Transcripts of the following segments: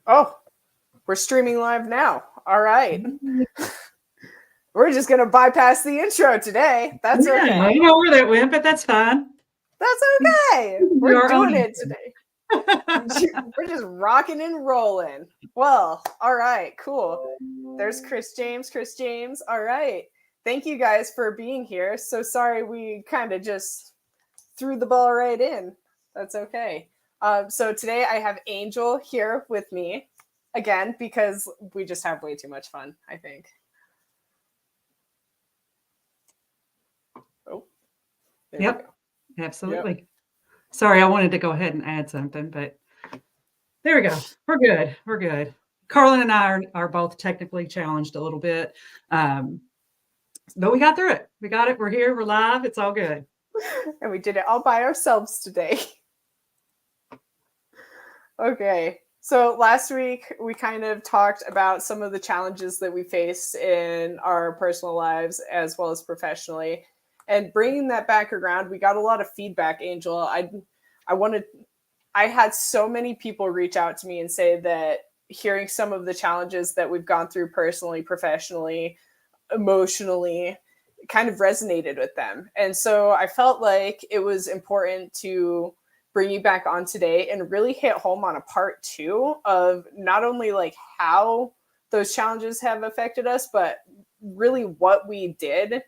Oh, we're streaming live now. All right. We're just going to bypass the intro today. That's Yeah, I okay. don't know where that went, but that's fine. That's okay. We We're are on doing it today. We're just rocking and rolling. Well, all right, cool. There's Chris James. Chris James. All right. Thank you guys for being here. So sorry we kind of just threw the ball right in. That's okay. So today I have Angel here with me again because we just have way too much fun, I think. Oh, there Yep, we go. absolutely. Yep. Sorry, I wanted to go ahead and add something, but there we go. We're good. We're good. Carlin and I are both technically challenged a little bit, but we got through it. We got it. We're here. We're live. It's all good. And we did it all by ourselves today. Okay. So last week we kind of talked about some of the challenges that we face in our personal lives as well as professionally. And bringing that back around, we got a lot of feedback, Angel. I had so many people reach out to me and say that hearing some of the challenges that we've gone through personally, professionally, emotionally kind of resonated with them. And so I felt like it was important to bring you back on today and really hit home on a part two of not only like how those challenges have affected us, but really what we did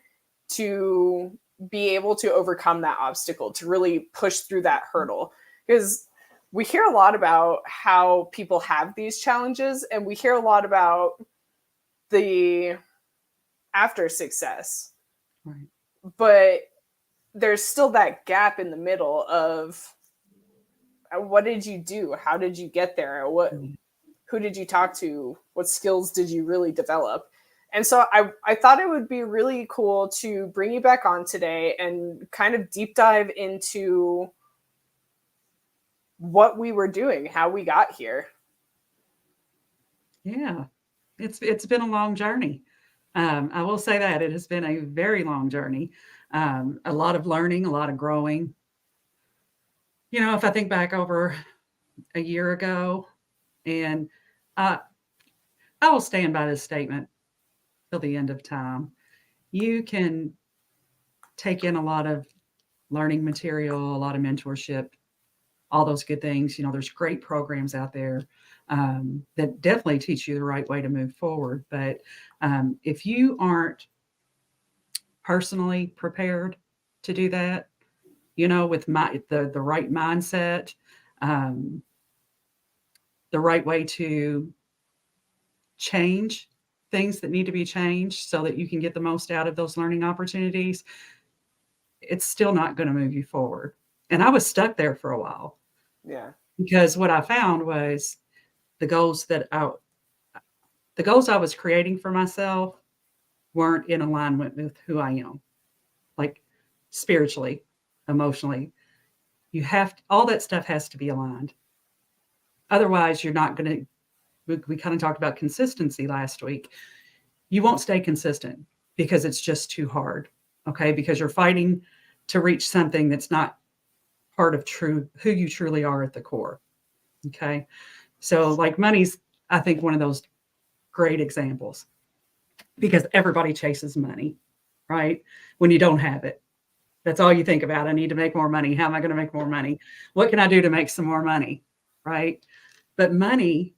to be able to overcome that obstacle, to really push through that hurdle. Because we hear a lot about how people have these challenges, and we hear a lot about the after success. Right. But there's still that gap in the middle of what did you do? How did you get there? Who did you talk to? What skills did you really develop? And so I thought it would be really cool to bring you back on today and kind of deep dive into what we were doing, how we got here. Yeah, it's been a long journey. I will say that it has been a very long journey. A lot of learning, a lot of growing. If I think back over a year ago, and uh, I will stand by this statement till the end of time. You can take in a lot of learning material, a lot of mentorship, all those good things. There's great programs out there that definitely teach you the right way to move forward. But if you aren't personally prepared to do that, with the right mindset, um, the right way to change things that need to be changed so that you can get the most out of those learning opportunities, it's still not going to move you forward. And I was stuck there for a while Yeah. because what I found was the goals that I the goals I was creating for myself weren't in alignment with who I am, like spiritually, emotionally. All that stuff has to be aligned. Otherwise, you're not going to. We kind of talked about consistency last week. You won't stay consistent because it's just too hard. Okay. Because you're fighting to reach something that's not part of who you truly are at the core. Okay. So, like, money's, I think, one of those great examples because everybody chases money, right? When you don't have it, that's all you think about. I need to make more money. How am I going to make more money? What can I do to make some more money? Right. But money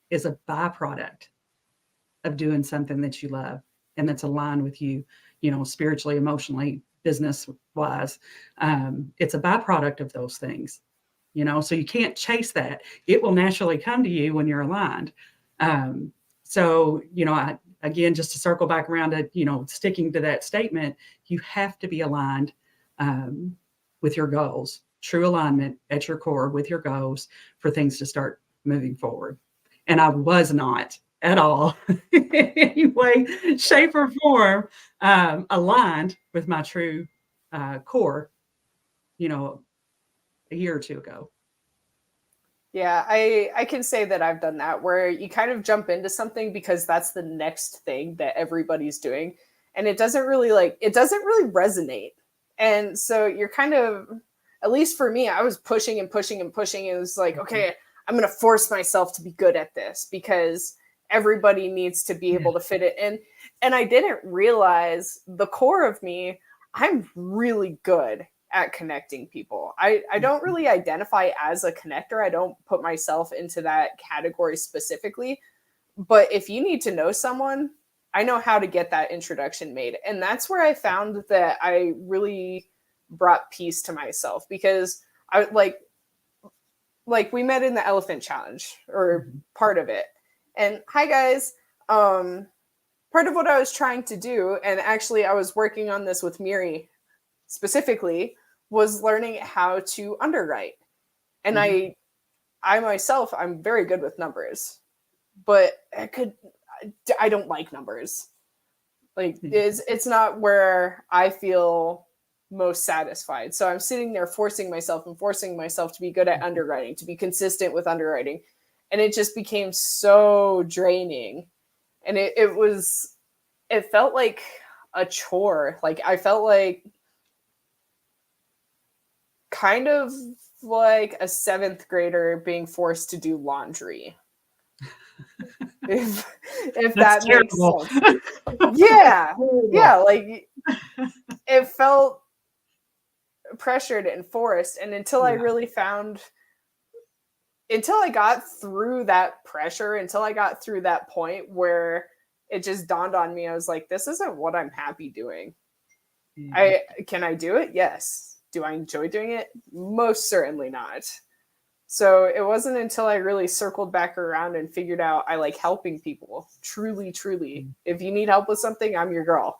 is a byproduct of doing something that you love and that's aligned with you, spiritually, emotionally, business wise. It's a byproduct of those things, so you can't chase that. It will naturally come to you when you're aligned. So, again, just to circle back around to, sticking to that statement, you have to be aligned with your goals, true alignment at your core with your goals for things to start moving forward. And I was not at all, in any way, shape, or form, aligned with my true core, a year or two ago. Yeah, I can say that I've done that where you kind of jump into something because that's the next thing that everybody's doing, and it doesn't really resonate. And so you're kind of, at least for me, I was pushing and pushing and pushing. It was like, okay, I'm going to force myself to be good at this because everybody needs to be able to fit it in. And I didn't realize the core of me, I'm really good at connecting people. I don't really identify as a connector. I don't put myself into that category specifically. But if you need to know someone, I know how to get that introduction made. And that's where I found that I really brought peace to myself, because I like we met in the elephant challenge, or part of it. And hi guys, part of what I was trying to do, and actually I was working on this with Miri specifically, was learning how to underwrite. And I myself, I'm very good with numbers, but I don't like numbers. Like it's not where I feel most satisfied. So I'm sitting there forcing myself to be good at underwriting, to be consistent with underwriting. And it just became so draining. And it felt like a chore. Like I felt like kind of like a 7th grader being forced to do laundry. if that terrible. makes sense. Yeah. Yeah. Like it felt pressured and forced. And until I got through that pressure, until I got through that point where it just dawned on me, I was like, this isn't what I'm happy doing. Can I do it? Yes. Do I enjoy doing it? Most certainly not. So it wasn't until I really circled back around and figured out I like helping people. Truly, truly. If you need help with something, I'm your girl.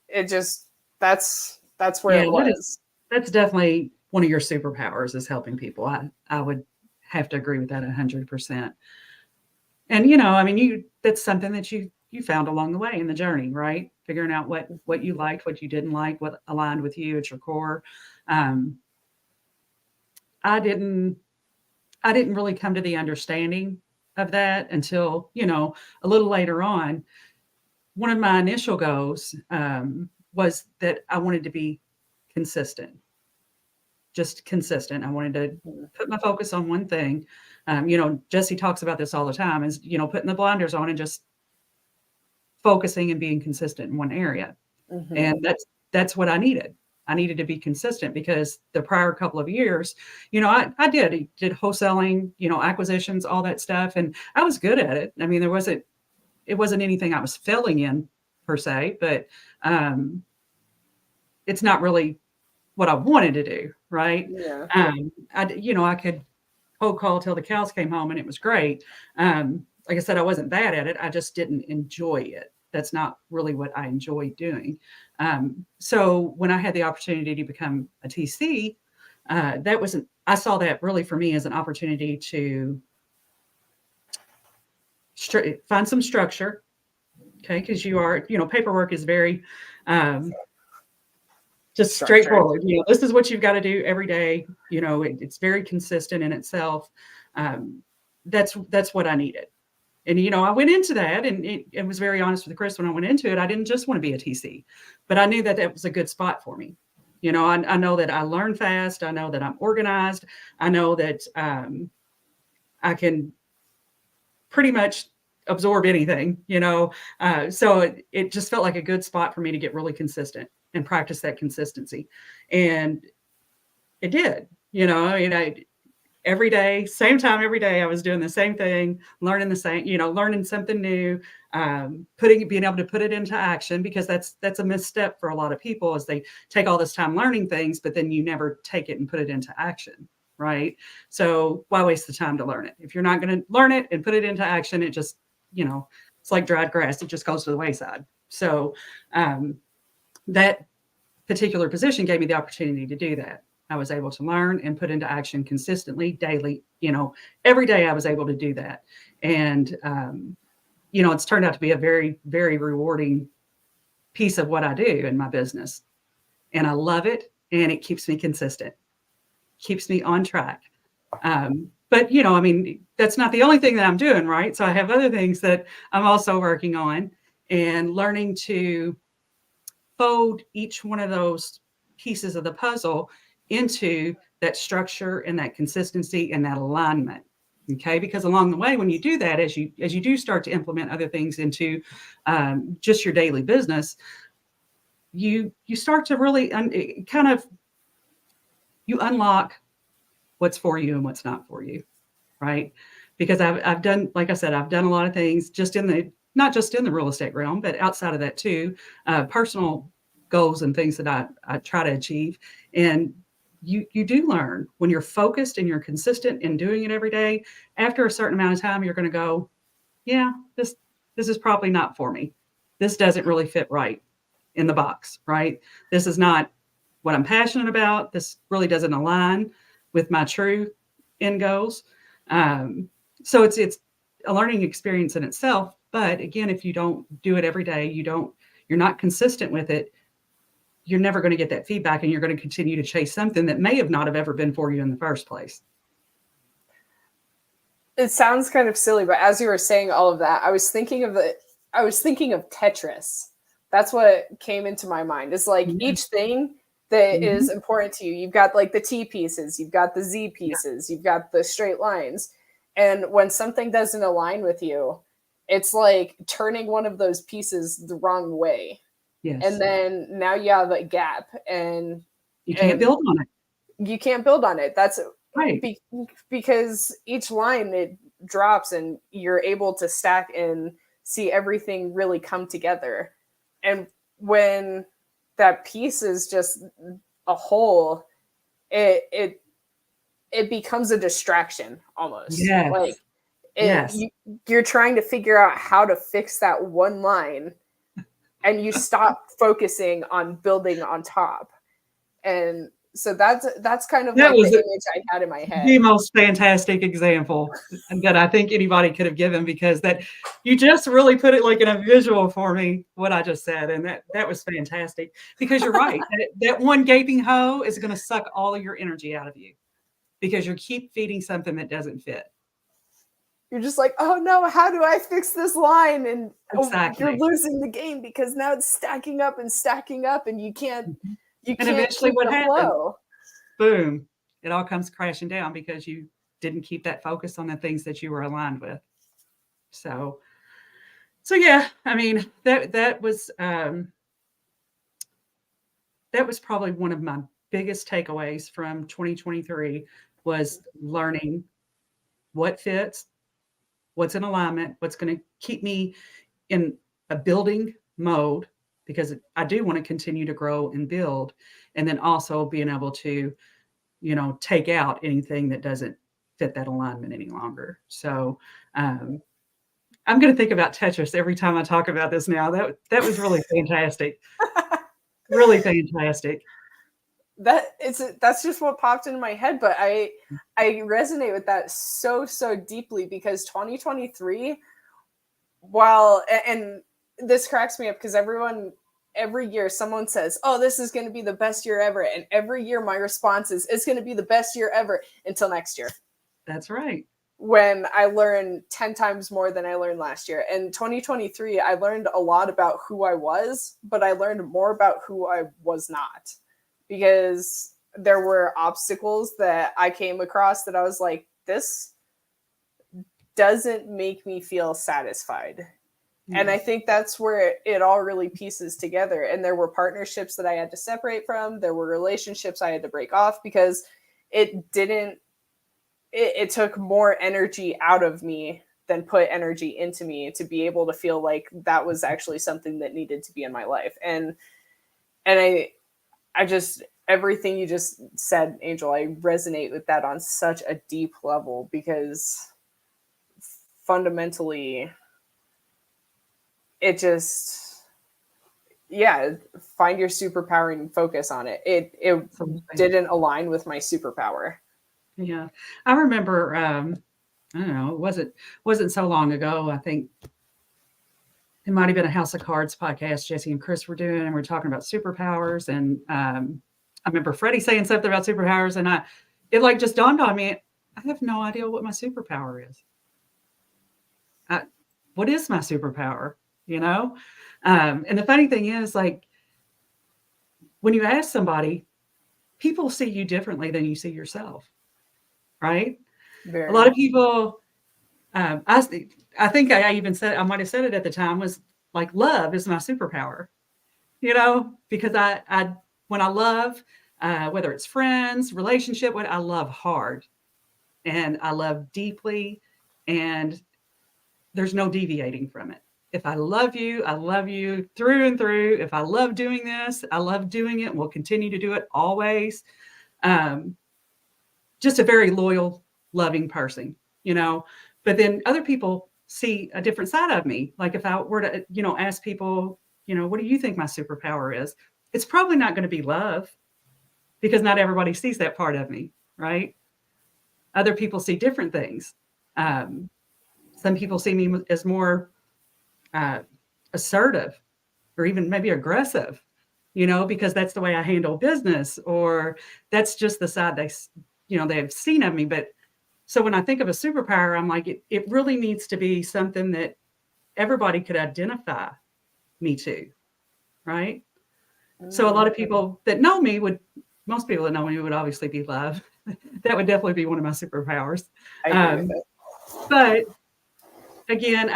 It just, that's where it was. That's definitely one of your superpowers, is helping people. I would have to agree with that 100%. And, I mean, that's something that you found along the way in the journey, right? Figuring out what you liked, what you didn't like, what aligned with you at your core. I didn't really come to the understanding of that until, a little later on. One of my initial goals was that I wanted to be consistent, just consistent. I wanted to put my focus on one thing. Jesse talks about this all the time, is, putting the blinders on and just focusing and being consistent in one area. And that's what I needed. I needed to be consistent, because the prior couple of years, I did wholesaling, acquisitions, all that stuff. And I was good at it. I mean, it wasn't anything I was failing in per se, but it's not really what I wanted to do. Right. Yeah. I could cold call till the cows came home, and it was great. Like I said, I wasn't bad at it. I just didn't enjoy it. That's not really what I enjoy doing. So when I had the opportunity to become a TC, I saw that really for me as an opportunity to find some structure. Okay. Because paperwork is very, just straightforward. This is what you've got to do every day. It's very consistent in itself. That's what I needed. And, I went into that, and it was very honest with Chris when I went into it. I didn't just want to be a TC, but I knew that that was a good spot for me. I know that I learn fast. I know that I'm organized. I know that I can pretty much absorb anything, so it just felt like a good spot for me to get really consistent and practice that consistency. And it did, every day, same time, every day, I was doing the same thing, learning the same, learning something new, being able to put it into action, because that's a misstep for a lot of people, is they take all this time learning things, but then you never take it and put it into action. Right. So why waste the time to learn it? If you're not going to learn it and put it into action, it just, it's like dried grass. It just goes to the wayside. So that particular position gave me the opportunity to do that. I was able to learn and put into action consistently, daily, every day I was able to do that. And, it's turned out to be a very, very rewarding piece of what I do in my business. And I love it. And it keeps me consistent, keeps me on track. But, that's not the only thing that I'm doing, right? So I have other things that I'm also working on, and learning to fold each one of those pieces of the puzzle into that structure and that consistency and that alignment. Okay, because along the way, when you do that, as you do start to implement other things into just your daily business, you start to really kind of you unlock what's for you and what's not for you, right? Because I've done, like I said, I've done a lot of things just in the not just in the real estate realm, but outside of that too, personal goals and things that I try to achieve. And you do learn when you're focused and you're consistent in doing it every day. After a certain amount of time, you're going to go, yeah, this is probably not for me. This doesn't really fit right in the box, right? This is not what I'm passionate about. This really doesn't align with my true end goals. So it's a learning experience in itself. But again, if you don't do it every day, you're not consistent with it, you're never going to get that feedback, and you're going to continue to chase something that may have not have ever been for you in the first place. It sounds kind of silly, but as you were saying all of that, I was thinking of Tetris. That's what came into my mind. It's like each thing that is important to you. You've got like the T pieces, you've got the Z pieces, you've got the straight lines. And when something doesn't align with you, it's like turning one of those pieces the wrong way. Yes. And then now you have a gap and you can't build on it. You can't build on it. That's right. Because each line it drops and you're able to stack and see everything really come together. And when that piece is just a whole, it becomes a distraction almost. Yes. Like yes. You're trying to figure out how to fix that one line, and you stop focusing on building on top. And so that's kind of like the image I had in my head. The most fantastic example that I think anybody could have given, because that you just really put it like in a visual for me, what I just said. And that was fantastic, because you're right. that one gaping hole is going to suck all of your energy out of you, because you keep feeding something that doesn't fit. You're just like, oh no, how do I fix this line? And exactly. You're losing the game because now it's stacking up, and you can't. You and can't eventually what happens? Flow. Boom. It all comes crashing down because you didn't keep that focus on the things that you were aligned with. So yeah, I mean, that was probably one of my biggest takeaways from 2023 was learning what fits, what's in alignment, what's going to keep me in a building mode, because I do want to continue to grow and build, and then also being able to, take out anything that doesn't fit that alignment any longer. So I'm going to think about Tetris every time I talk about this now. That was really fantastic. Really fantastic. That's just what popped into my head, but I resonate with that so deeply, because 2023, while and this cracks me up, because every year someone says, oh, this is going to be the best year ever, and every year my response is, it's going to be the best year ever until next year. That's right. When I learned 10 times more than I learned last year. And 2023, I learned a lot about who I was, but I learned more about who I was not, because there were obstacles that I came across that I was like, this doesn't make me feel satisfied. And I think that's where it all really pieces together. And there were partnerships that I had to separate from. There were relationships I had to break off, because it took more energy out of me than put energy into me to be able to feel like that was actually something that needed to be in my life. And I just, everything you just said, Angel, I resonate with that on such a deep level, because fundamentally it just, find your superpower and focus on it. It didn't align with my superpower. Yeah. I remember, I don't know, it wasn't so long ago. I think it might've been a House of Cards podcast Jesse and Chris were doing, and we're talking about superpowers. And I remember Freddie saying something about superpowers, and it like just dawned on me, I have no idea what my superpower is. What is my superpower? And the funny thing is, like, when you ask somebody, people see you differently than you see yourself, right? A lot Very. of people, I think I even said, I might have said it at the time, was like, love is my superpower, because when I love, whether it's friends, relationship, what I love hard and I love deeply, and there's no deviating from it. If I love you through and through. If I love doing this, I love doing it and will continue to do it always. Um, just a very loyal, loving person, you know. But then other people see a different side of me. Like if I were to, ask people, what do you think my superpower is? It's probably not going to be love because not everybody sees that part of me, right? Other people see different things. Um, some people see me as more uh, assertive or even maybe aggressive, because that's the way I handle business, or that's just the side they've seen of me. But so when I think of a superpower, I'm like, it really needs to be something that everybody could identify me to, right? So a lot of people that know me most people that know me would obviously be love. That would definitely be one of my superpowers. I agree with it. But again,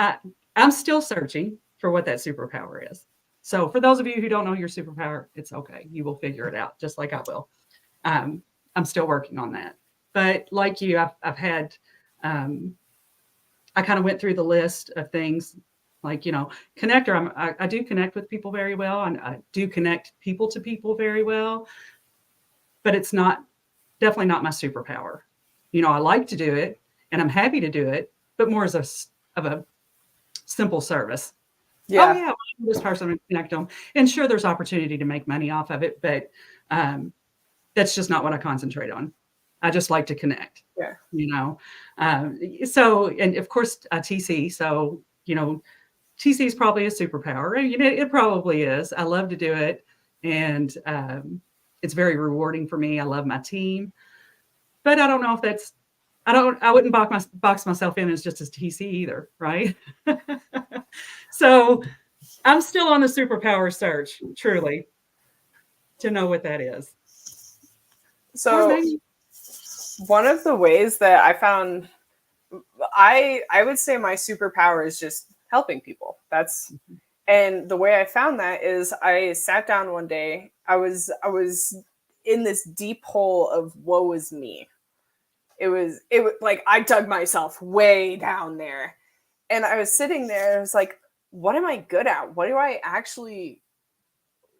I'm still searching for what that superpower is. So for those of you who don't know your superpower, it's okay. You will figure it out just like I will. I'm still working on that. But like you, I've had, I kind of went through the list of things like, connector. I do connect with people very well, and I do connect people to people very well, but it's definitely not my superpower. I like to do it and I'm happy to do it, but more as of a simple service. Yeah. Oh yeah, this person would connect them, and sure, there's opportunity to make money off of it, but that's just not what I concentrate on. I just like to connect. Yeah. So, and of course, TC. So, TC is probably a superpower. It probably is. I love to do it, and it's very rewarding for me. I love my team, but I don't know if that's. I wouldn't box myself in as just as TC either, right? So I'm still on the superpower search, truly, to know what that is. So one of the ways that I found, I would say my superpower is just helping people. And the way I found that is I sat down one day. I was in this deep hole of woe is me. It was like I dug myself way down there. And I was sitting there and I was like, what am I good at? What do I actually,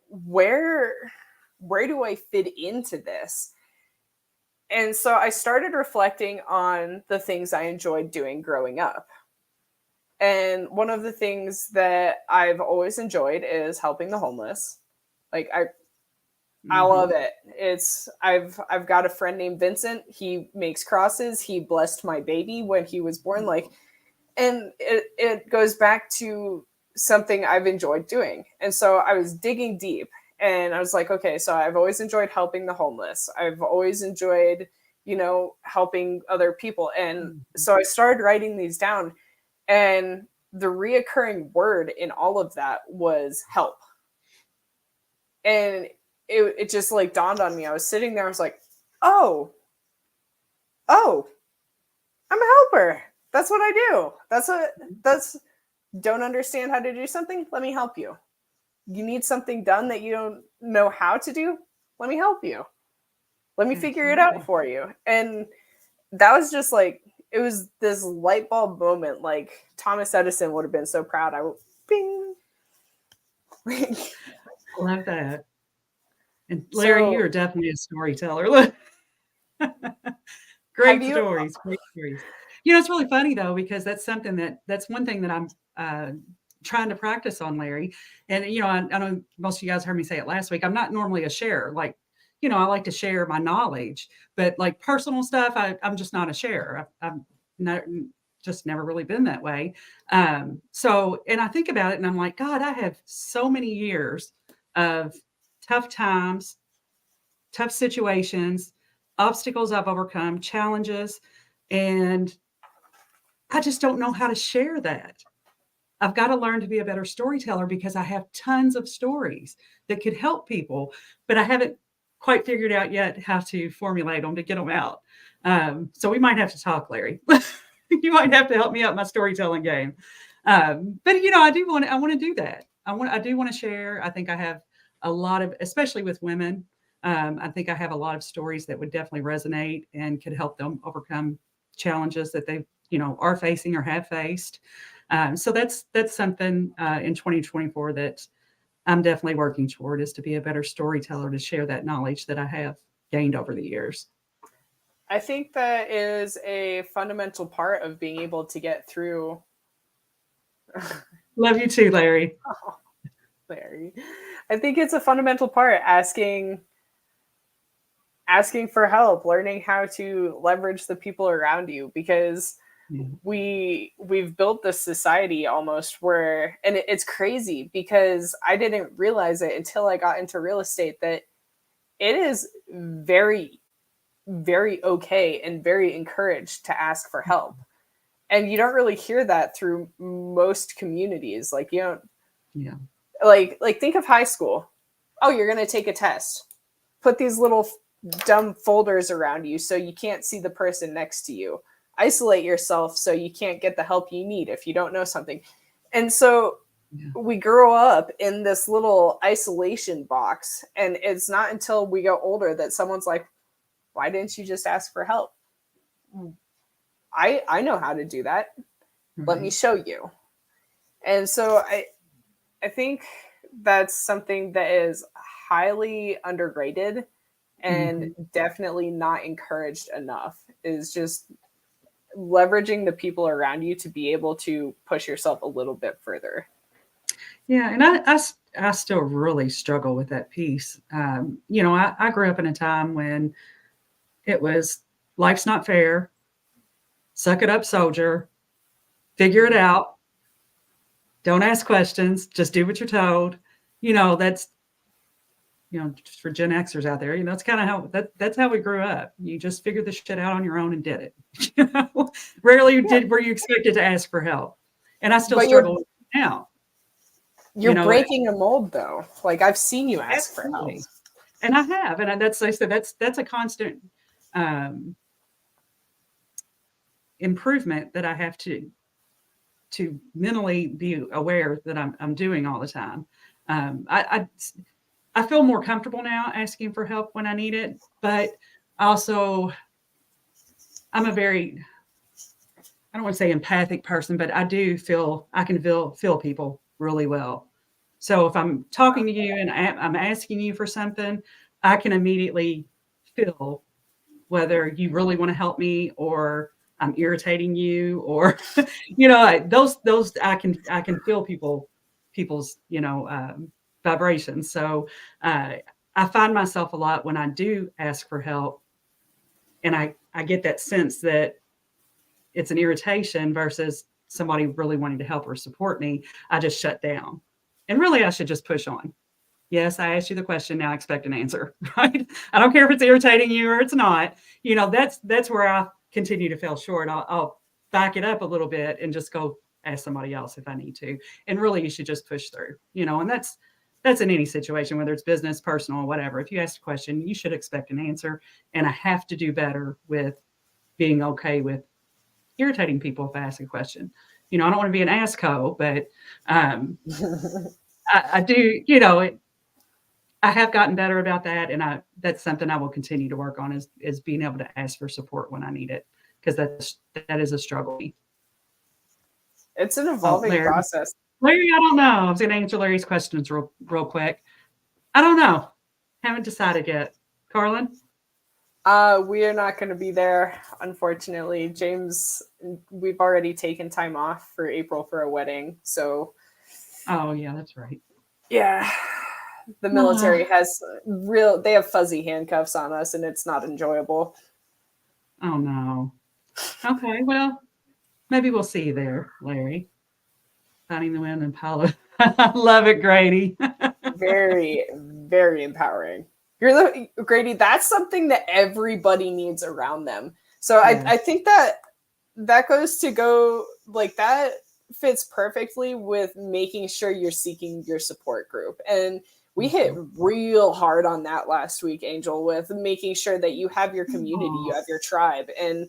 where do I fit into this? And so I started reflecting on the things I enjoyed doing growing up. And one of the things that I've always enjoyed is helping the homeless. Like I love it. I've got a friend named Vincent. He makes crosses. He blessed my baby when he was born. And it goes back to something I've enjoyed doing. And so I was digging deep and I was like, okay, so I've always enjoyed helping the homeless. I've always enjoyed, helping other people. And so I started writing these down, and the reoccurring word in all of that was help. And it just like dawned on me. I was sitting there, I was like, oh, I'm a helper. That's what I do. Don't understand how to do something? Let me help you. You need something done that you don't know how to do? Let me help you. Let me figure it out for you. And that was just like, it was this light bulb moment. Like Thomas Edison would have been so proud. Bing. Love that. And Larry, you're definitely a storyteller. Great stories. It's really funny though, because that's something that's one thing that I'm trying to practice on, Larry. And, I know most of you guys heard me say it last week. I'm not normally a sharer. Like, I like to share my knowledge, but like personal stuff, I'm just not a sharer. I've just never really been that way. So, and I think about it and I'm like, God, I have so many years of tough times, tough situations, obstacles I've overcome, challenges, and I just don't know how to share that. I've got to learn to be a better storyteller because I have tons of stories that could help people, but I haven't quite figured out yet how to formulate them to get them out. So we might have to talk, Larry. You might have to help me out my storytelling game. But I want to do that. I do want to share. I think I have a lot of, especially with women. I think I have a lot of stories that would definitely resonate and could help them overcome challenges that they, are facing or have faced. So that's something in 2024 that I'm definitely working toward, is to be a better storyteller, to share that knowledge that I have gained over the years. I think that is a fundamental part of being able to get through. Love you too, Larry. Oh, Larry. I think it's a fundamental part, asking for help, learning how to leverage the people around you, because we've built this society almost where, and it's crazy because I didn't realize it until I got into real estate, that it is very, very okay and very encouraged to ask for help. And you don't really hear that through most communities. Like, you don't, Yeah. like think of high school. Oh, you're going to take a test. Put these little dumb folders around you so you can't see the person next to you. Isolate yourself so you can't get the help you need if you don't know something. And so we grow up in this little isolation box. And it's not until we go older that someone's like, why didn't you just ask for help? I know how to do that. Right. Let me show you. And so I think that's something that is highly underrated and definitely not encouraged enough, is just leveraging the people around you to be able to push yourself a little bit further. Yeah. And I still really struggle with that piece. I grew up in a time when it was, life's not fair, suck it up, soldier, figure it out, don't ask questions, just do what you're told. That's, for Gen Xers out there, that's kind of how that's how we grew up. You just figured the shit out on your own and did it. Rarely were you expected to ask for help. And I still struggle with it now. You're breaking a mold, though. Like, I've seen you ask for help. And I have. And that's a constant improvement that I have to mentally be aware that I'm doing all the time. I feel more comfortable now asking for help when I need it, but also I'm a very, I don't want to say empathic person, but I can feel people really well. So if I'm talking to you and I'm asking you for something, I can immediately feel whether you really want to help me or I'm irritating you, or those I can feel people's vibrations. So I find myself a lot when I do ask for help, and I get that sense that it's an irritation versus somebody really wanting to help or support me. I just shut down, and really I should just push on. Yes, I asked you the question. Now I expect an answer, right? I don't care if it's irritating you or it's not. That's where I continue to fall short. I'll back it up a little bit and just go ask somebody else if I need to. And really, you should just push through, and that's in any situation, whether it's business, personal, whatever. If you ask a question, you should expect an answer. And I have to do better with being okay with irritating people if I ask a question. I don't want to be an assco, but I do, I have gotten better about that, and that's something I will continue to work on, is being able to ask for support when I need it, because that is a struggle. It's an evolving process. Larry, I don't know. I was going to answer Larry's questions real quick. I don't know. Haven't decided yet. Carlin? We are not going to be there, unfortunately. James, we've already taken time off for April for a wedding, so. Oh yeah, that's right. Yeah. The military they have fuzzy handcuffs on us, and it's not enjoyable. Oh no. Okay, well, maybe we'll see you there, Larry. Finding the wind and Palo. I love it, Grady. Very, very empowering. Grady, that's something that everybody needs around them. So yes. I think that goes to go, like, that fits perfectly with making sure you're seeking your support group. And we hit real hard on that last week, Angel, with making sure that you have your community, you have your tribe. And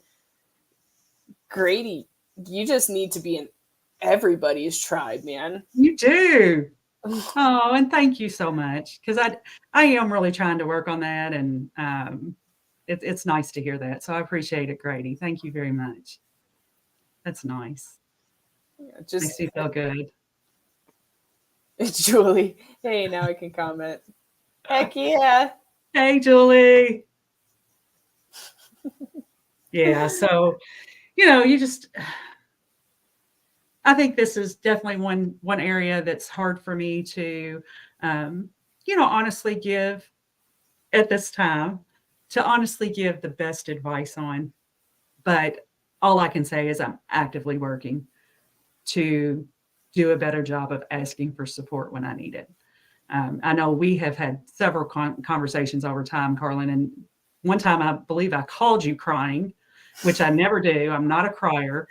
Grady, you just need to be in everybody's tribe, man. You do. Oh, and thank you so much, because I am really trying to work on that, and it's nice to hear that. So I appreciate it, Grady. Thank you very much. That's nice. Yeah, Makes just me feel good. Julie. Hey, now I can comment. Heck yeah. Hey, Julie. Yeah. So, you just, I think this is definitely one area that's hard for me to, honestly give at this time, to honestly give the best advice on. But all I can say is I'm actively working to do a better job of asking for support when I need it. I know we have had several conversations over time, Carlin, and one time I believe I called you crying, which I never do. I'm not a crier.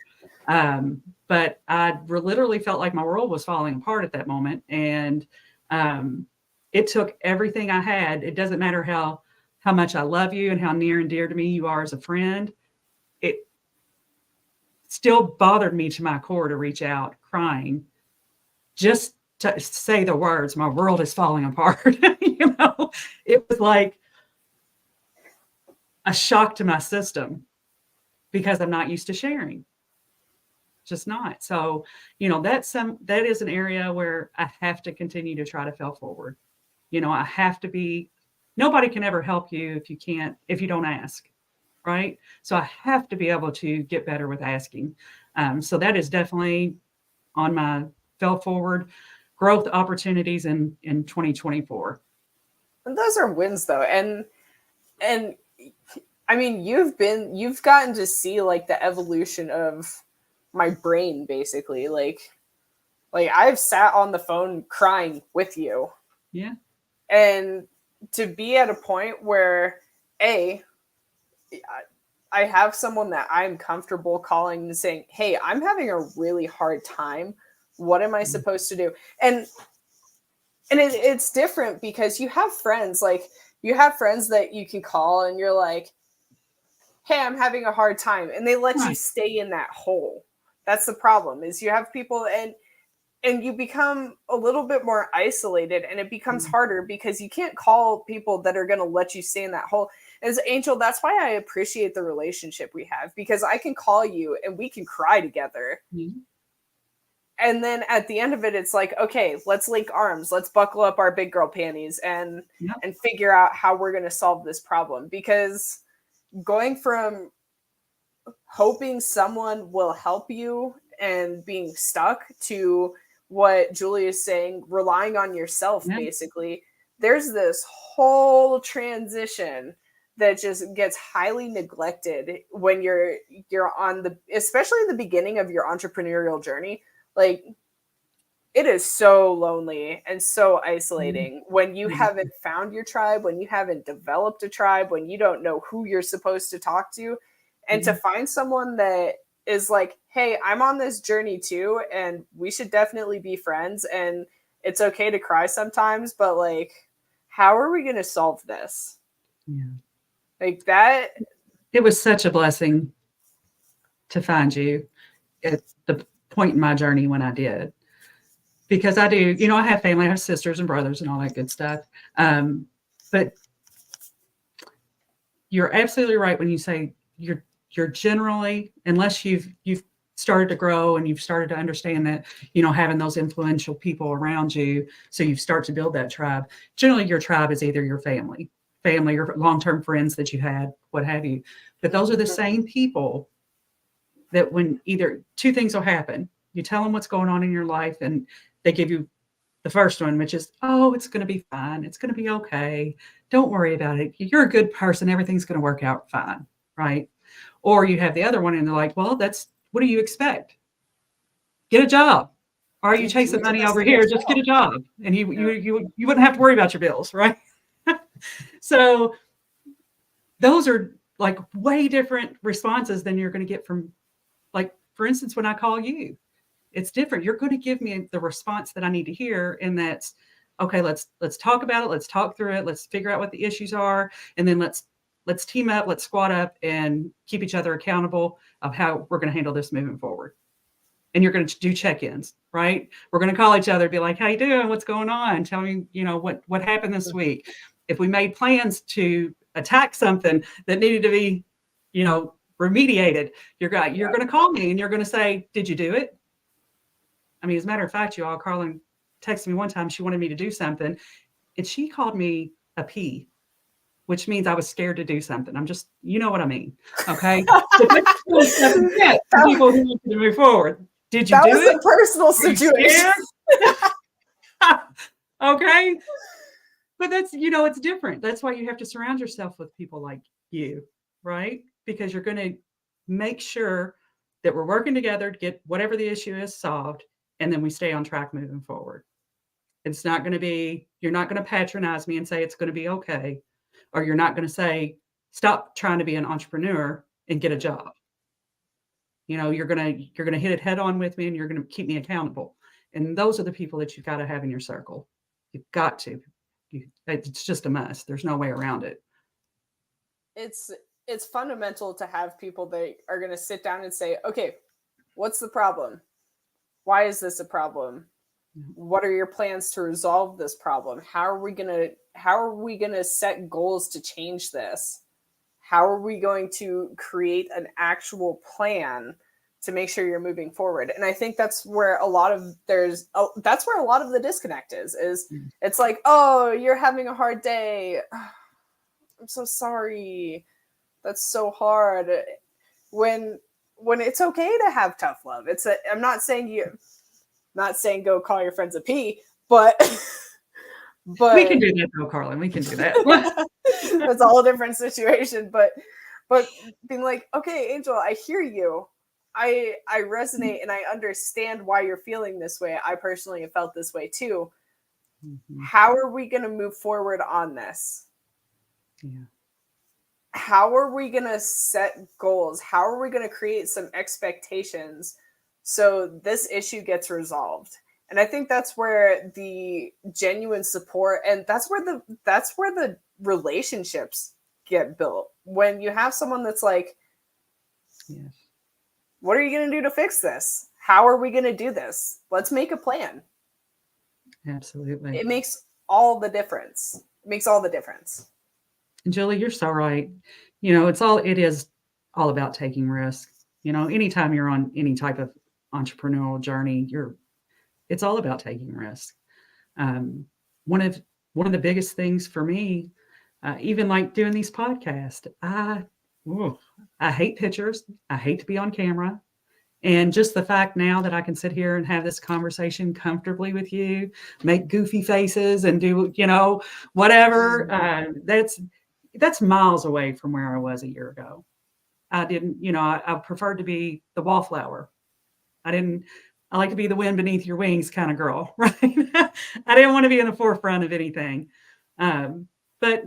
But I literally felt like my world was falling apart at that moment. And it took everything I had. It doesn't matter how much I love you and how near and dear to me you are as a friend. It still bothered me to my core to reach out crying, just to say the words, my world is falling apart. It was like a shock to my system because I'm not used to sharing. Just not. So, that is an area where I have to continue to try to fail forward. I have to be, nobody can ever help you if you don't ask. Right. So I have to be able to get better with asking. So that is definitely on my fail forward growth opportunities in 2024. And those are wins though. And I mean, you've gotten to see like the evolution of my brain basically. Like I've sat on the phone crying with you. Yeah. And to be at a point where I have someone that I'm comfortable calling and saying, "Hey, I'm having a really hard time. What am I supposed to do?" And it's different because you have friends that you can call and you're like, "Hey, I'm having a hard time," and they let you stay in that hole. That's the problem. Is you have people and you become a little bit more isolated, and it becomes harder because you can't call people that are going to let you stay in that hole. As Angel, that's why I appreciate the relationship we have, because I can call you and we can cry together. Mm-hmm. And then at the end of it, it's like, okay, let's link arms. Let's buckle up our big girl panties and figure out how we're going to solve this problem. Because going from hoping someone will help you and being stuck to what Julie is saying, relying on yourself, basically, there's this whole transition that just gets highly neglected when you're on especially the beginning of your entrepreneurial journey. Like, it is so lonely and so isolating when you haven't found your tribe, when you haven't developed a tribe, when you don't know who you're supposed to talk to. And to find someone that is like, "Hey, I'm on this journey too, and we should definitely be friends, and it's okay to cry sometimes, but like, how are we going to solve this?" Yeah. Like that. It was such a blessing to find you at the point in my journey when I did. Because I do, I have family, I have sisters and brothers and all that good stuff. But you're absolutely right when you say you're generally, unless you've started to grow and you've started to understand that, having those influential people around you, so you start to build that tribe. Generally, your tribe is either your family or long-term friends that you had, what have you. But those are the same people that when either two things will happen. You tell them what's going on in your life and they give you the first one, which is, "Oh, it's going to be fine. It's going to be okay. Don't worry about it. You're a good person. Everything's going to work out fine." Right? Or you have the other one and they're like, "Well, what do you expect? Get a job. Or are you chasing money over here? Just get a job. And you wouldn't have to worry about your bills." Right? So those are like way different responses than you're going to get from, like, for instance, when I call you. It's different. You're going to give me the response that I need to hear, and that's, okay, let's talk about it. Let's talk through it. Let's figure out what the issues are. And then let's team up, let's squad up and keep each other accountable of how we're going to handle this moving forward. And you're going to do check-ins, right? We're going to call each other, be like, how you doing? What's going on? Tell me, what happened this week. If we made plans to attack something that needed to be, remediated, you're going to call me and you're going to say, did you do it? I mean, as a matter of fact, you all, Carlin texted me one time, she wanted me to do something and she called me a P, which means I was scared to do something. I'm just, you know what I mean. Okay. So people who want to move forward. Did you do it? That was a personal situation. Okay. But that's, it's different. That's why you have to surround yourself with people like you, right? Because you're going to make sure that we're working together to get whatever the issue is solved. And then we stay on track moving forward. It's not going to be, you're not going to patronize me and say it's going to be okay. Or you're not going to say, stop trying to be an entrepreneur and get a job. You're going to hit it head on with me and you're going to keep me accountable. And those are the people that you've got to have in your circle. You've got to. It's just a must. There's no way around it. It's fundamental to have people that are going to sit down and say, okay, what's the problem? Why is this a problem? What are your plans to resolve this problem? How are we going to set goals to change this? How are we going to create an actual plan to make sure you're moving forward? And I think that's where a lot of the disconnect is it's like, oh, you're having a hard day. I'm so sorry. That's so hard. When it's okay to have tough love. I'm not saying go call your friends a P, but we can do that though, Carlin. We can do that. It's a whole different situation. But being like, okay, Angel, I hear you. I resonate and I understand why you're feeling this way. I personally have felt this way too. Mm-hmm. How are we going to move forward on this? Yeah. How are we going to set goals? How are we going to create some expectations so this issue gets resolved? And I think that's where the genuine support and that's where the relationships get built. When you have someone that's like, yes, what are you going to do to fix this? How are we going to do this? Let's make a plan. Absolutely. It makes all the difference. It makes all the difference. And Julie, you're so right. It is all about taking risks. Anytime you're on any type of entrepreneurial journey, it's all about taking risks. One of the biggest things for me, even like doing these podcasts, I hate pictures. I hate to be on camera. And just the fact now that I can sit here and have this conversation comfortably with you, make goofy faces and do, whatever, that's miles away from where I was a year ago. I didn't, I preferred to be the wallflower. I like to be the wind beneath your wings kind of girl, right? I didn't want to be in the forefront of anything. But,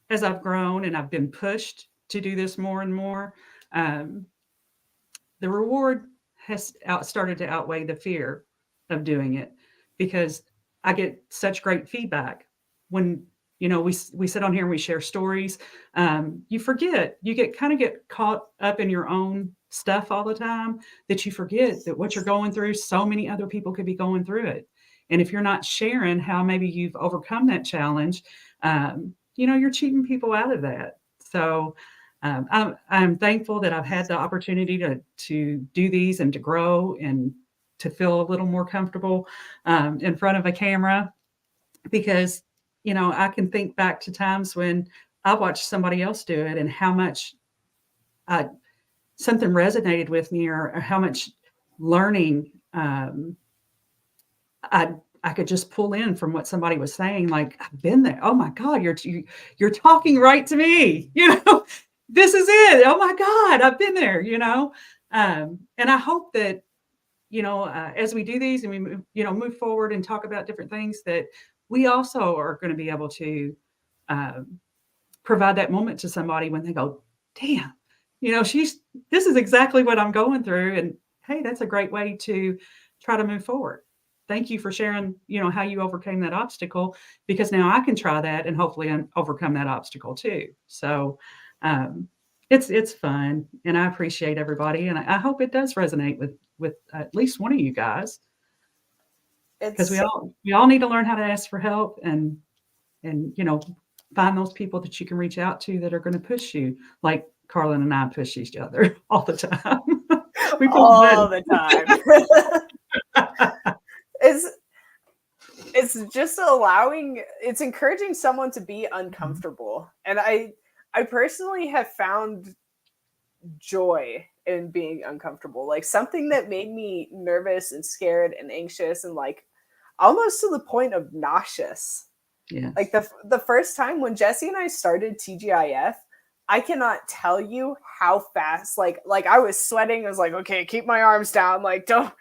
as I've grown and I've been pushed to do this more and more, the reward has started to outweigh the fear of doing it because I get such great feedback when, we sit on here and we share stories. You get caught up in your own stuff all the time that you forget that what you're going through, so many other people could be going through it. And if you're not sharing how maybe you've overcome that challenge, you're cheating people out of that. So I'm thankful that I've had the opportunity to do these and to grow and to feel a little more comfortable in front of a camera because, I can think back to times when I watched somebody else do it and how much something resonated with me or how much learning I could just pull in from what somebody was saying. Like, I've been there. Oh my God, you're talking right to me. This is it. Oh my God, I've been there, and I hope that, as we do these and we move forward and talk about different things, that we also are going to be able to provide that moment to somebody when they go, damn, this is exactly what I'm going through. And hey, that's a great way to try to move forward. thank you for sharing, how you overcame that obstacle, because now I can try that and hopefully overcome that obstacle too. So, it's fun, and I appreciate everybody, and I hope it does resonate with at least one of you guys, because It's we all need to learn how to ask for help, and find those people that you can reach out to that are going to push you, like Carlin and I push each other all the time. We feel all good. the time. It's just it's encouraging someone to be uncomfortable. And I personally have found joy in being uncomfortable. Like something that made me nervous and scared and anxious and like almost to the point of nauseous. Yes. Like the first time when Jesse and I started TGIF, I cannot tell you how fast, like I was sweating. I was like, okay, keep my arms down. Like, don't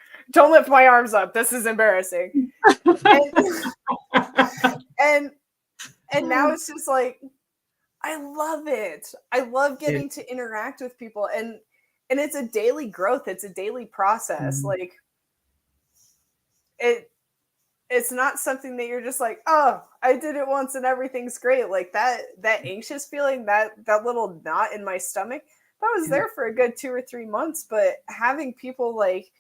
lift my arms up. This is embarrassing. and now it's just like, I love it. I love getting to interact with people, and it's a daily growth. It's a daily process. Mm-hmm. Like it's not something that you're just like, oh, I did it once and everything's great. Like that anxious feeling, that little knot in my stomach, that was there for a good 2 or 3 months. But having people like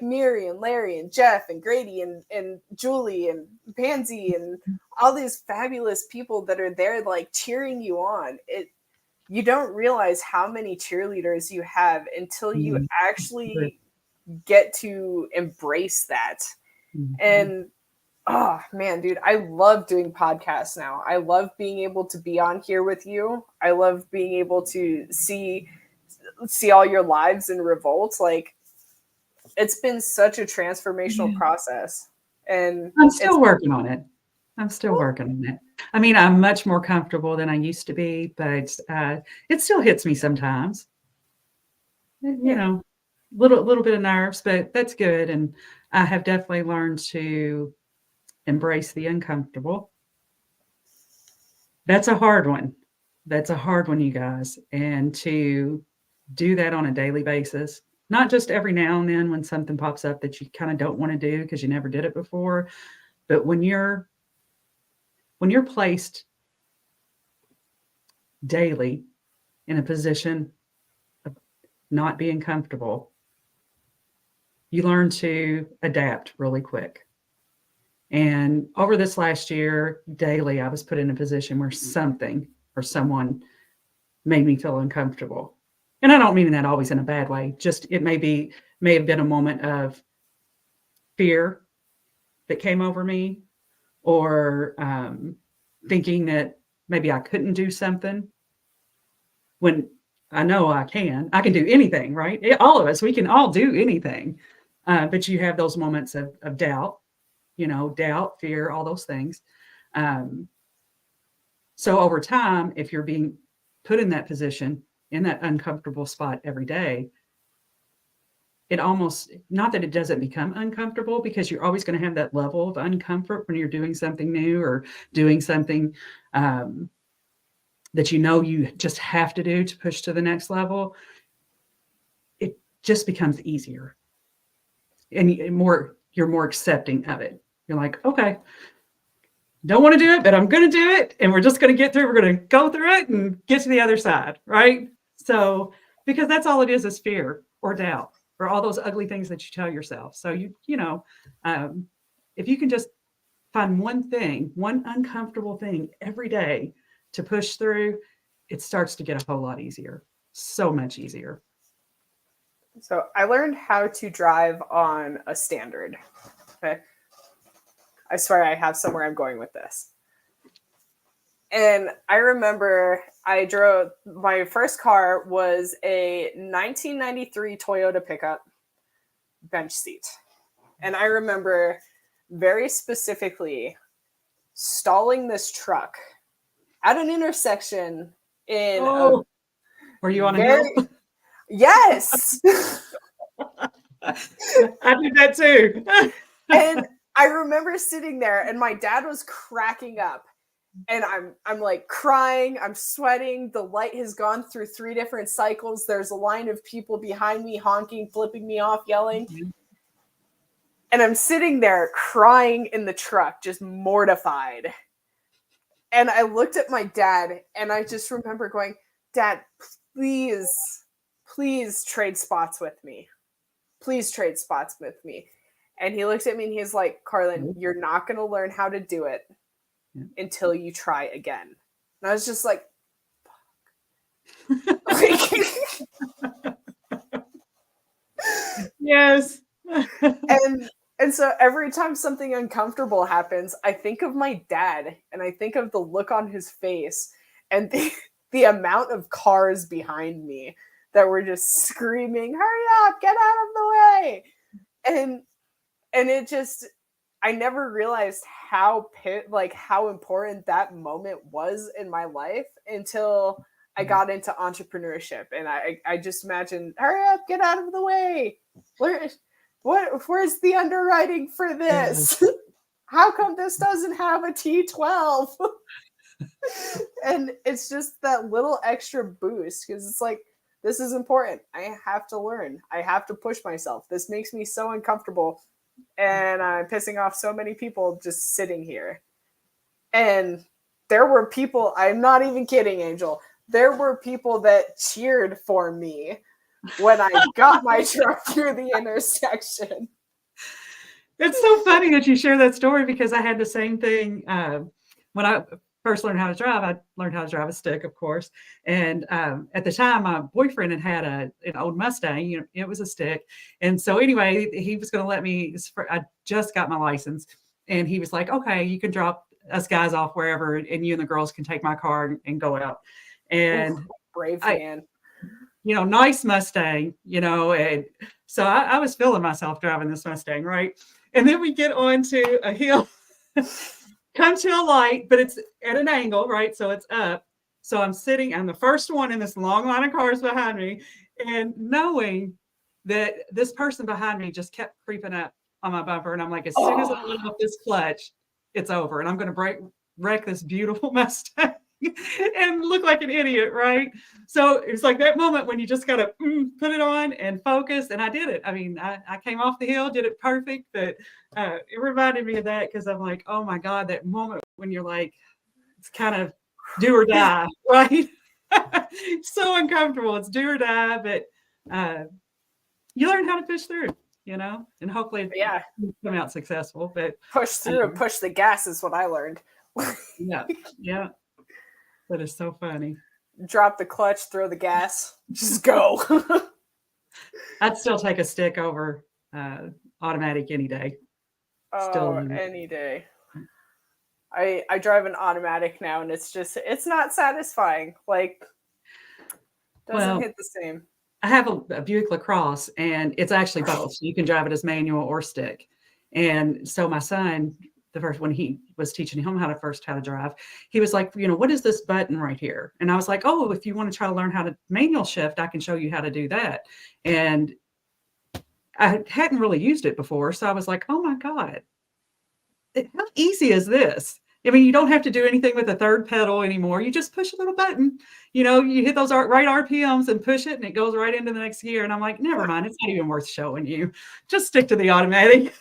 Miri and Larry and Jeff and Grady and Julie and Pansy and all these fabulous people that are there like cheering you on, you don't realize how many cheerleaders you have until you actually get to embrace that. Mm-hmm. And oh man, dude, I love doing podcasts now. I love being able to be on here with you. I love being able to see all your lives in revolt. Like it's been such a transformational process. And I'm still working on it. I mean, I'm much more comfortable than I used to be, but it still hits me sometimes. Little bit of nerves, but that's good. And I have definitely learned to embrace the uncomfortable. That's a hard one. You guys. And to do that on a daily basis, not just every now and then when something pops up that you kind of don't want to do because you never did it before, but when you're placed daily in a position of not being comfortable, you learn to adapt really quick. And over this last year, daily, I was put in a position where something or someone made me feel uncomfortable. And I don't mean that always in a bad way. Just it may have been a moment of fear that came over me, or thinking that maybe I couldn't do something when I know I can. I can do anything, right? All of us, we can all do anything. But you have those moments of doubt, doubt, fear, all those things. So over time, if you're being put in that position, in that uncomfortable spot every day, it almost, not that it doesn't become uncomfortable, because you're always going to have that level of uncomfort when you're doing something new or doing something that you just have to do to push to the next level. It just becomes easier, and you're more accepting of it. You're like, okay, don't want to do it, but I'm going to do it, and we're just going to get through. We're going to go through it and get to the other side, right? So, because that's all it is fear or doubt, or all those ugly things that you tell yourself. So if you can just find one uncomfortable thing every day to push through, it starts to get a whole lot easier. So much easier. So I learned how to drive on a standard. Okay. I swear I have somewhere I'm going with this. And I remember my first car was a 1993 Toyota pickup, bench seat. And I remember very specifically stalling this truck at an intersection were you on a hill? Yes. I did that too. And I remember sitting there and my dad was cracking up. And I'm like crying, I'm sweating. The light has gone through 3 different cycles. There's a line of people behind me honking, flipping me off, yelling. Mm-hmm. And I'm sitting there crying in the truck, just mortified. And I looked at my dad, and I just remember going, Dad, please, please trade spots with me. Please trade spots with me. And he looked at me and he's like, Carlin, you're not going to learn how to do it until you try again. And I was just like, Yes. And so every time something uncomfortable happens, I think of my dad and I think of the look on his face and the amount of cars behind me that were just screaming, hurry up, get out of the way. And it just, I never realized how important that moment was in my life until I got into entrepreneurship. And I just imagined, hurry up, get out of the way. Where's the underwriting for this? How come this doesn't have a T12? And it's just that little extra boost because it's like, this is important. I have to learn. I have to push myself. This makes me so uncomfortable. And I'm pissing off so many people just sitting here. And there were people, I'm not even kidding, Angel. There were people that cheered for me when I got my truck through the intersection. It's so funny that you share that story because I had the same thing when I first learned how to drive. I learned how to drive a stick, of course. And at the time, my boyfriend had an old Mustang. You know, it was a stick. And so anyway, he was going to let me. I just got my license, and he was like, "Okay, you can drop us guys off wherever, and you and the girls can take my car and go out." And brave man. You know, nice Mustang, you know, and so I was feeling myself driving this Mustang, right? And then we get onto a hill, come to a light, but it's at an angle, right? So it's up. So I'm the first one in this long line of cars behind me, and knowing that this person behind me just kept creeping up on my bumper. And I'm like, as soon as I let off this clutch, it's over. And I'm going to wreck this beautiful Mustang. And look like an idiot, right? So it's like that moment when you just gotta put it on and focus. And I did it. I mean, I came off the hill, did it perfect, but it reminded me of that because I'm like, oh my God, that moment when you're like, it's kind of do or die, right? So uncomfortable. It's do or die, but you learn how to push through, you know, and hopefully you come out successful. But push through and push the gas is what I learned. Yeah. That is so funny. Drop the clutch, throw the gas, just go. I'd still take a stick over automatic any day. Any day. I drive an automatic now, and it's not satisfying. Like, doesn't hit the same. I have a Buick LaCrosse, and it's actually both. You can drive it as manual or stick. And so my son, when he was teaching him how to drive, he was like, you know, what is this button right here? And I was like, oh, if you want to try to learn how to manual shift, I can show you how to do that. And I hadn't really used it before. So I was like, oh my God, how easy is this? I mean, you don't have to do anything with the third pedal anymore. You just push a little button, you know, you hit those right RPMs and push it and it goes right into the next gear. And I'm like, never mind. It's not even worth showing you. Just stick to the automatic.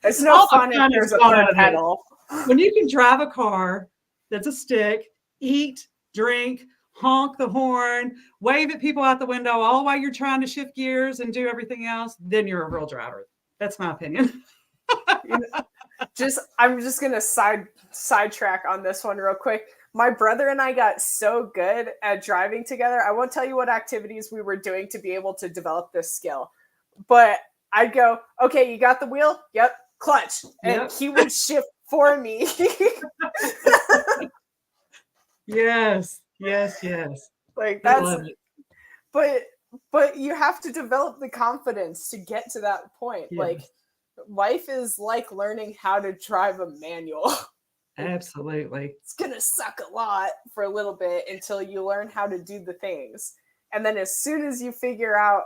It's no fun if there's a third pedal. When you can drive a car that's a stick, eat, drink, honk the horn, wave at people out the window, all while you're trying to shift gears and do everything else, then you're a real driver. That's my opinion. I'm just gonna sidetrack on this one real quick. My brother and I got so good at driving together. I won't tell you what activities we were doing to be able to develop this skill, but I'd go, okay, you got the wheel? Yep. Clutch. And he would shift for me. Yes. Like that's, but you have to develop the confidence to get to that point. Yes. Like life is like learning how to drive a manual. Absolutely. It's going to suck a lot for a little bit until you learn how to do the things. And then as soon as you figure out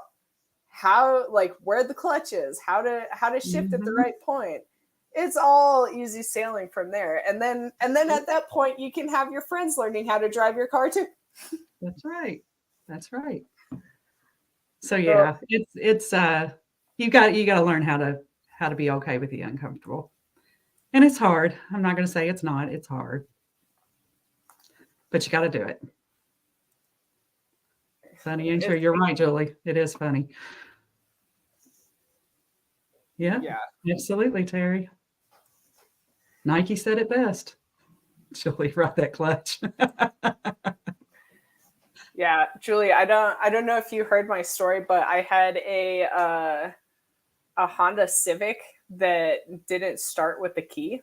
how, like where the clutch is, how to shift at the right point, it's all easy sailing from there. And then at that point you can have your friends learning how to drive your car too. That's right. So yeah, it's you got to learn how how to be okay with the uncomfortable. And it's hard. I'm not going to say it's not. It's hard. But you got to do it. Funny answer. You're right, Julie. It is funny. Yeah, Yeah. absolutely, Terry. Nike said it best. Julie, ride that clutch. Yeah, Julie, I don't know if you heard my story, but I had a Honda Civic that didn't start with the key.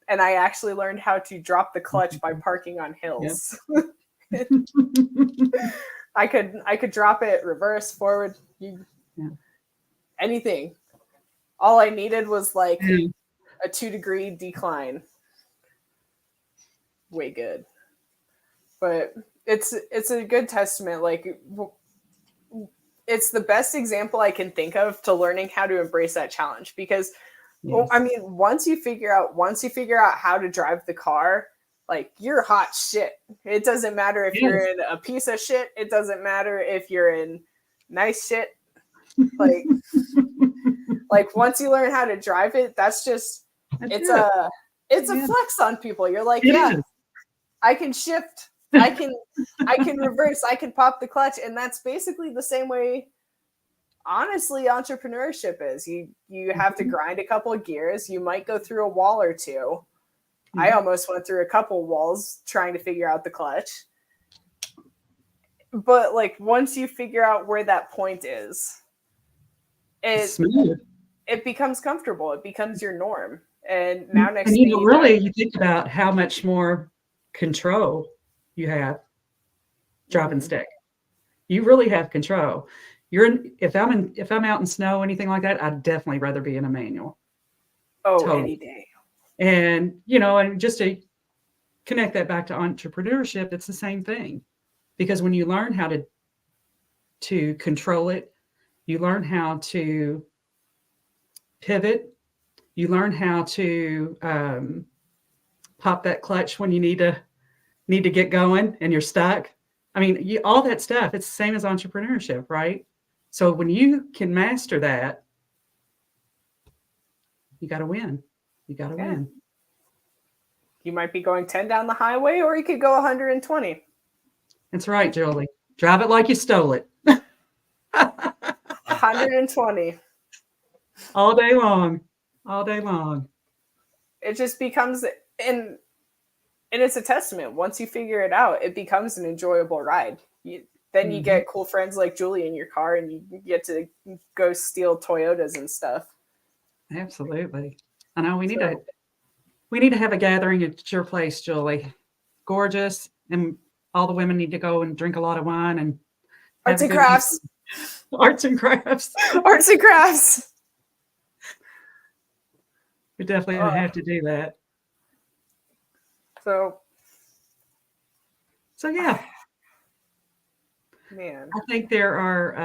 And I actually learned how to drop the clutch by parking on hills. Yep. I could drop it reverse, forward, anything. All I needed was like a 2-degree decline. Way good. But it's a good testament. Like, it's the best example I can think of to learning how to embrace that challenge, because well, I mean, once you figure out how to drive the car, like, you're hot shit. It doesn't matter if you're in a piece of shit. It doesn't matter if you're in nice shit. Like, like once you learn how to drive it, it's a flex on people. You're like, I can shift. I can reverse. I can pop the clutch, and that's basically the same way. Honestly, entrepreneurship is. You have to grind a couple of gears. You might go through a wall or two. Mm-hmm. I almost went through a couple walls trying to figure out the clutch. But like, once you figure out where that point is, it becomes comfortable. It becomes your norm. And now next thing you think about how much more control you have driving stick. You really have control. If I'm out in snow, anything like that, I'd definitely rather be in a manual. Oh, totally. Any day. And and just to connect that back to entrepreneurship, it's the same thing. Because when you learn how to control it, you learn how to pivot, you learn how to pop that clutch when you need to get going and you're stuck. I mean, all that stuff, it's the same as entrepreneurship, right? So when you can master that, you got to win. You got to win. You might be going 10 down the highway, or you could go 120. That's right, Julie. Drive it like you stole it. 120. All day long. All day long. It just becomes, and it's a testament. Once you figure it out, it becomes an enjoyable ride. Then you get cool friends like Julie in your car, and you get to go steal Toyotas and stuff. Absolutely. I know we need to have a gathering at your place, Julie. Gorgeous, and all the women need to go and drink a lot of wine and arts and crafts. Arts and crafts. Arts and crafts. We definitely have to do that. So yeah. Man. I think there are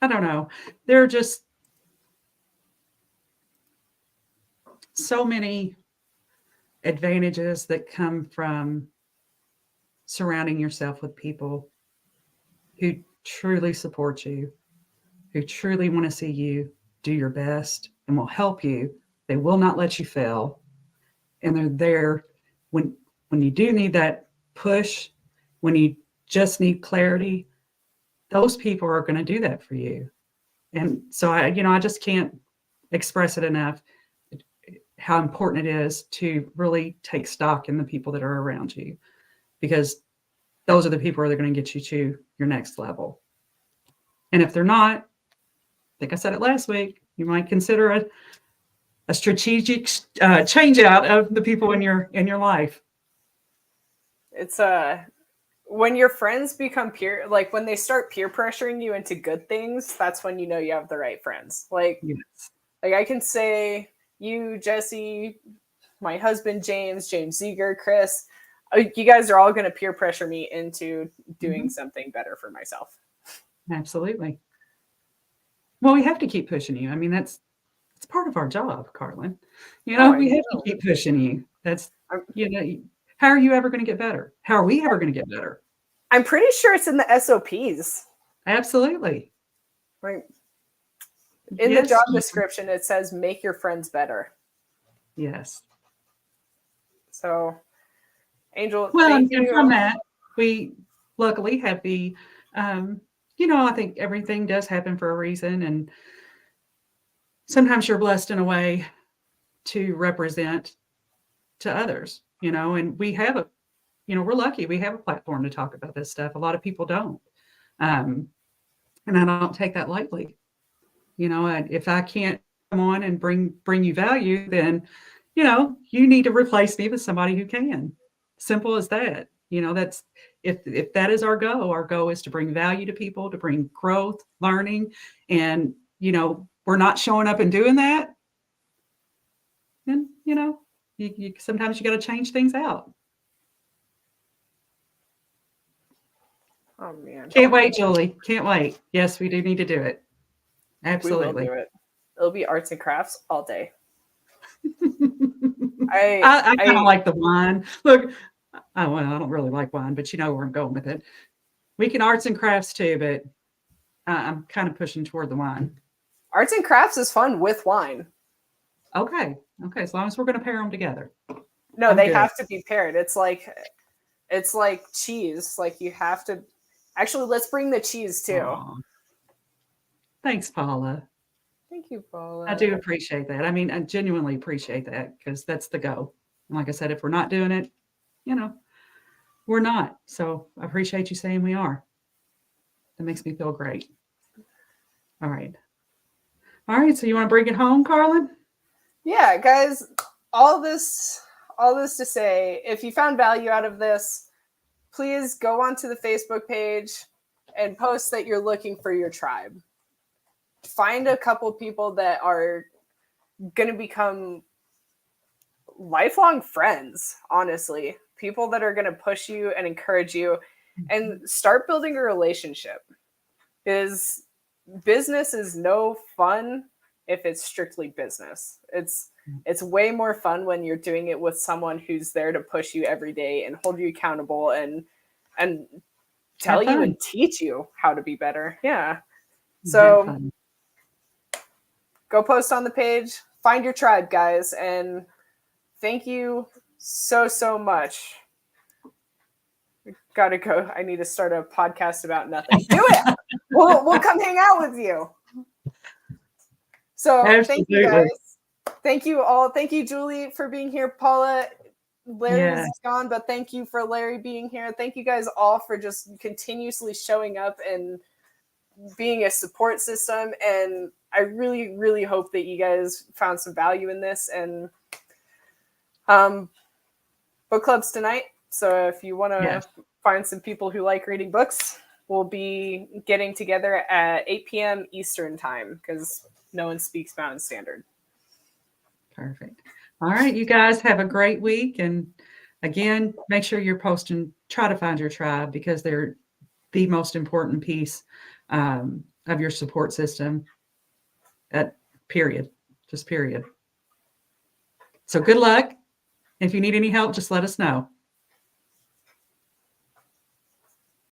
I don't know. There are just so many advantages that come from surrounding yourself with people who truly support you, who truly want to see you do your best and will help you. They will not let you fail. And they're there when you do need that push, when you just need clarity. Those people are going to do that for you. And so I just can't express it enough how important it is to really take stock in the people that are around you, because those are the people that are going to get you to your next level. And if they're not, I think I said it last week, you might consider a strategic change out of the people in your life. It's when your friends become when they start peer pressuring you into good things, that's when you know you have the right friends. Like I can say, you, Jesse, my husband, James Ziegler, Chris, you guys are all going to peer pressure me into doing something better for myself. Absolutely. Well, we have to keep pushing you. I mean, it's part of our job, Carlin. We have to keep pushing you. That's, how are you ever going to get better? How are we ever going to get better? I'm pretty sure it's in the SOPs. Absolutely. Right. In the Yes, job description, it says make your friends better. yes. So, Angel, Well, thank and from you. that, we luckily have I think everything does happen for a reason. And sometimes you're blessed in a way to represent to others, and we have we're lucky we have a platform to talk about this stuff. A lot of people don't. And I don't take that lightly. If I can't come on and bring you value, then, you need to replace me with somebody who can. Simple as that. That's if that is our goal is to bring value to people, to bring growth, learning, and we're not showing up and doing that, then you sometimes you got to change things out. Oh man, Can't wait, Julie. Can't wait. Yes, we do need to do it. we will Absolutely. do it. It'll be arts and crafts all day. I kind of like the wine. Look, I don't really like wine, but you know where I'm going with it. We can arts and crafts too, but I'm kind of pushing toward the wine. Arts and crafts is fun with wine. Okay. As long as we're going to pair them together. No, they have to be paired. It's like cheese. Like you have to. Actually, let's bring the cheese too. Aww. Thanks, Paula. Thank you, Paula. I do appreciate that. I mean, I genuinely appreciate that because that's the goal. And like I said, if we're not doing it, we're not. So I appreciate you saying we are. That makes me feel great. All right. So you want to bring it home, Carlin? Yeah, guys, all this to say, if you found value out of this, please go onto the Facebook page and post that you're looking for your tribe. Find a couple people that are going to become lifelong friends, honestly. People that are going to push you and encourage you and start building a relationship. Because business is no fun if it's strictly business. It's way more fun when you're doing it with someone who's there to push you every day and hold you accountable and tell you and teach you how to be better. Yeah. So go post on the page, find your tribe, guys, and thank you so much. Gotta go. I need to start a podcast about nothing. Do it. We'll come hang out with you. So Thank you guys. Thank you all. Thank you, Julie, for being here. Paula, Larry is gone, but thank you for Larry being here. Thank you guys all for just continuously showing up and being a support system. And I really, really hope that you guys found some value in this. And book clubs tonight. So if you want to find some people who like reading books, we'll be getting together at 8 p.m. Eastern time because no one speaks Mountain Standard. Perfect. All right, you guys have a great week. And again, make sure you're posting, try to find your tribe because they're the most important piece of your support system. Period. Just period. So good luck. If you need any help, just let us know.